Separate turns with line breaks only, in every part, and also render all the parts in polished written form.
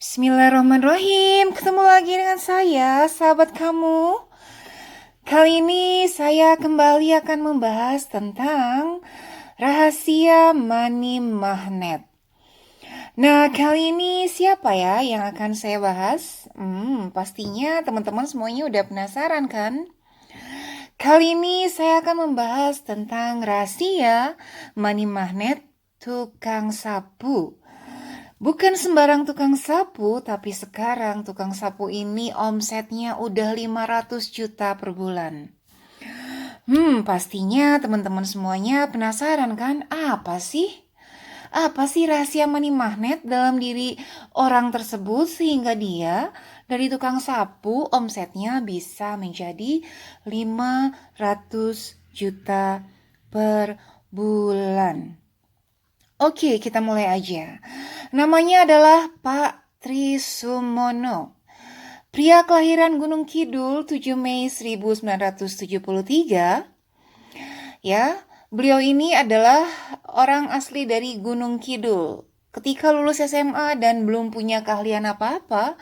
Bismillahirrahmanirrahim. Ketemu lagi dengan saya, sahabat kamu. Kali ini saya kembali akan membahas tentang rahasia money magnet. Nah, kali ini siapa ya yang akan saya bahas? Pastinya teman-teman semuanya udah penasaran kan? Kali ini saya akan membahas tentang rahasia money magnet tukang sapu. Bukan sembarang tukang sapu, tapi sekarang tukang sapu ini omsetnya udah 500 juta per bulan. Pastinya teman-teman semuanya penasaran kan? Apa sih? Apa sih rahasia money magnet dalam diri orang tersebut sehingga dia dari tukang sapu omsetnya bisa menjadi 500 juta per bulan? Oke, kita mulai aja. Namanya adalah Pak Trisumono. Pria kelahiran Gunung Kidul 7 Mei 1973. Ya, beliau ini adalah orang asli dari Gunung Kidul. Ketika lulus SMA dan belum punya keahlian apa-apa,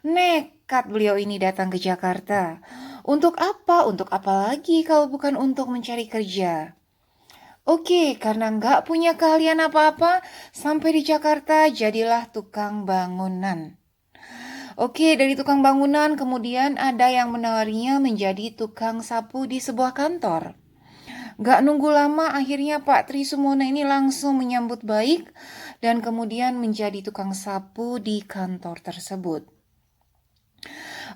nekat beliau ini datang ke Jakarta. Untuk apa? Untuk apa lagi kalau bukan untuk mencari kerja? Oke, karena nggak punya keahlian apa-apa, sampai di Jakarta jadilah tukang bangunan. Oke, dari tukang bangunan kemudian ada yang menawarinya menjadi tukang sapu di sebuah kantor. Nggak nunggu lama, akhirnya Pak Tri Sumono ini langsung menyambut baik dan kemudian menjadi tukang sapu di kantor tersebut.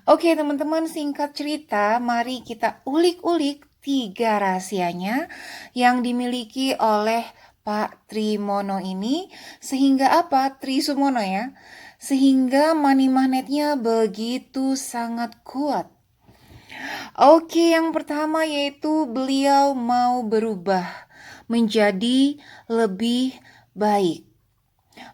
Oke teman-teman, singkat cerita, mari kita ulik-ulik 3 rahasianya yang dimiliki oleh Pak Trimono ini. Sehingga apa? Trisumono ya. Sehingga money magnetnya begitu sangat kuat. Oke, yang pertama yaitu beliau mau berubah menjadi lebih baik.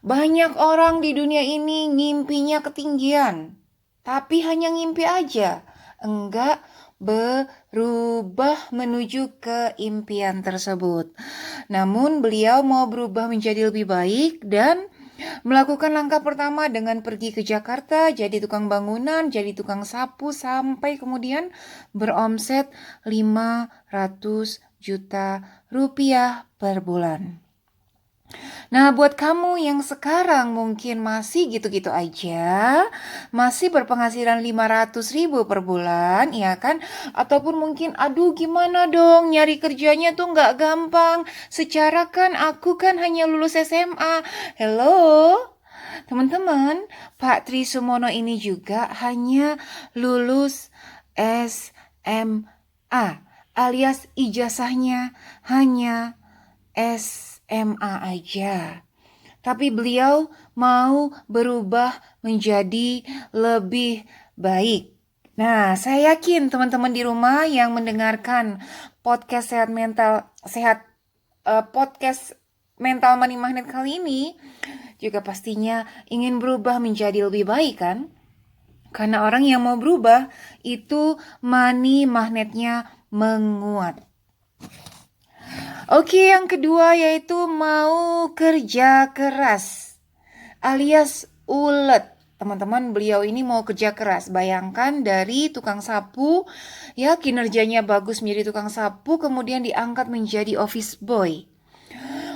Banyak orang di dunia ini ngimpinya ketinggian, tapi hanya ngimpi aja, enggak berubah menuju ke impian tersebut. Namun beliau mau berubah menjadi lebih baik dan melakukan langkah pertama dengan pergi ke Jakarta, jadi tukang bangunan, jadi tukang sapu, sampai kemudian beromset 500 juta rupiah per bulan. Nah, buat kamu yang sekarang mungkin masih gitu-gitu aja, masih berpenghasilan 500 ribu per bulan, ya kan? Ataupun mungkin, aduh gimana dong, nyari kerjanya tuh nggak gampang. Secara kan aku kan hanya lulus SMA. Hello? Teman-teman, Pak Tri Sumono ini juga hanya lulus SMA, alias ijazahnya hanya SMA aja. Tapi beliau mau berubah menjadi lebih baik. Nah, saya yakin teman-teman di rumah yang mendengarkan podcast podcast mental money magnet kali ini juga pastinya ingin berubah menjadi lebih baik kan? Karena orang yang mau berubah itu money magnetnya menguat. Oke, yang kedua yaitu mau kerja keras alias ulet. Teman-teman, beliau ini mau kerja keras. Bayangkan dari tukang sapu, ya kinerjanya bagus menjadi tukang sapu, kemudian diangkat menjadi office boy.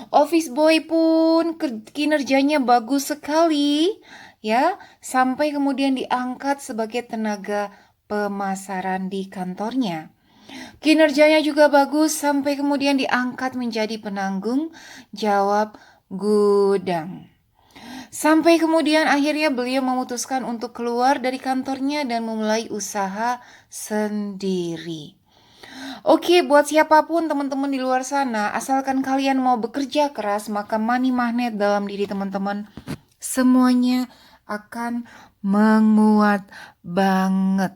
Office boy pun kinerjanya bagus sekali, ya, sampai kemudian diangkat sebagai tenaga pemasaran di kantornya. Kinerjanya juga bagus sampai kemudian diangkat menjadi penanggung jawab gudang. Sampai kemudian akhirnya beliau memutuskan untuk keluar dari kantornya dan memulai usaha sendiri. Oke, buat siapapun teman-teman di luar sana, asalkan kalian mau bekerja keras, maka money magnet dalam diri teman-teman semuanya akan menguat banget.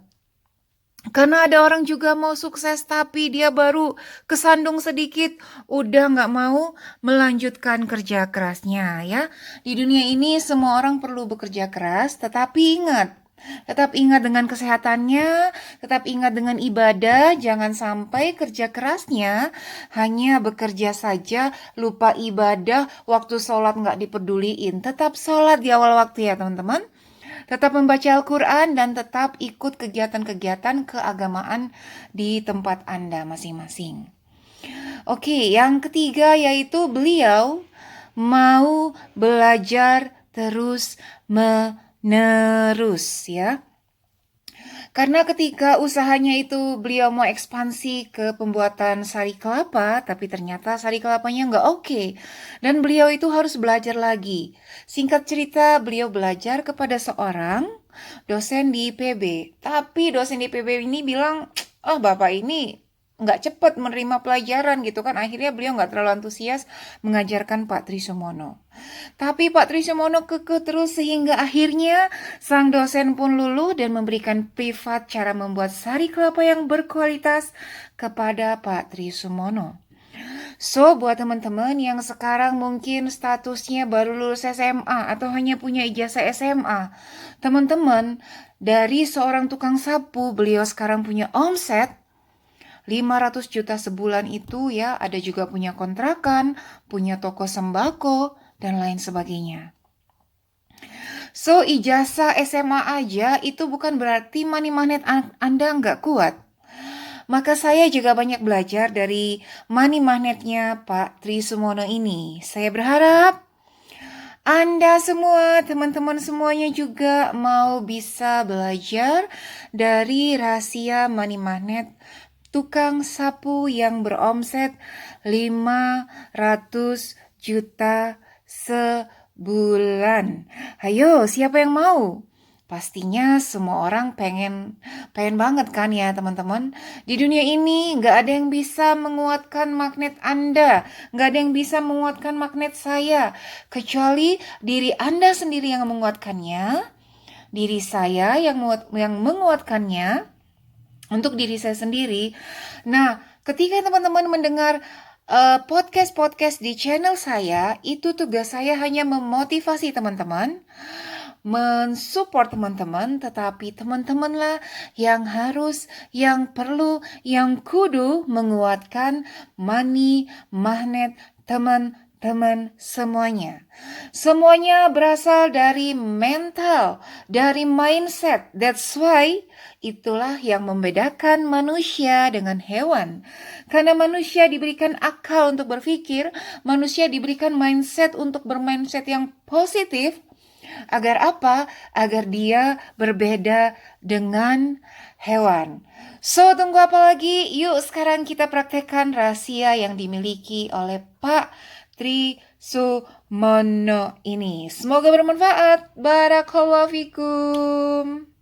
Karena ada orang juga mau sukses tapi dia baru kesandung sedikit, udah gak mau melanjutkan kerja kerasnya ya. Di dunia ini semua orang perlu bekerja keras, tetapi ingat, tetap ingat dengan kesehatannya, tetap ingat dengan ibadah, jangan sampai kerja kerasnya hanya bekerja saja, lupa ibadah, waktu sholat gak dipeduliin. Tetap sholat di awal waktu ya teman-teman. tetap membaca Al-Quran, dan tetap ikut kegiatan-kegiatan keagamaan di tempat Anda masing-masing. Oke, yang ketiga yaitu beliau mau belajar terus menerus ya. Karena ketika usahanya itu beliau mau ekspansi ke pembuatan sari kelapa, tapi ternyata sari kelapanya nggak oke. Dan beliau itu harus belajar lagi. Singkat cerita, beliau belajar kepada seorang dosen di IPB. Tapi dosen di IPB ini bilang, oh bapak ini nggak cepat menerima pelajaran gitu kan. Akhirnya beliau nggak terlalu antusias mengajarkan Pak Trisukmono. Tapi Pak Trisukmono kekeh terus sehingga akhirnya sang dosen pun luluh dan memberikan privat cara membuat sari kelapa yang berkualitas kepada Pak Trisukmono. So, buat teman-teman yang sekarang mungkin statusnya baru lulus SMA atau hanya punya ijazah SMA, teman-teman, dari seorang tukang sapu, beliau sekarang punya omset 500 juta sebulan itu ya, ada juga punya kontrakan, punya toko sembako, dan lain sebagainya. So, ijazah SMA aja itu bukan berarti money magnet Anda nggak kuat. Maka saya juga banyak belajar dari money magnetnya Pak Trisukmono ini. Saya berharap Anda semua, teman-teman semuanya juga mau bisa belajar dari rahasia money magnet tukang sapu yang beromset 500 juta sebulan. Ayo, siapa yang mau? Pastinya semua orang pengen banget kan ya teman-teman. Di dunia ini nggak ada yang bisa menguatkan magnet Anda. Nggak ada yang bisa menguatkan magnet saya. Kecuali diri Anda sendiri yang menguatkannya. Diri saya yang menguatkannya untuk diri saya sendiri. Nah, ketika teman-teman mendengar podcast-podcast di channel saya, itu tugas saya hanya memotivasi teman-teman, mensupport teman-teman, tetapi teman-temanlah yang harus, yang perlu, yang kudu menguatkan money magnet teman-teman semuanya. Semuanya berasal dari mental, dari mindset. That's why itulah yang membedakan manusia dengan hewan. Karena manusia diberikan akal untuk berpikir, manusia diberikan mindset untuk bermindset yang positif. Agar apa? Agar dia berbeda dengan hewan. So, tunggu apa lagi? Yuk sekarang kita praktekkan rahasia yang dimiliki oleh Pak Trisukmono ini. Semoga bermanfaat. Barakallahu fikum.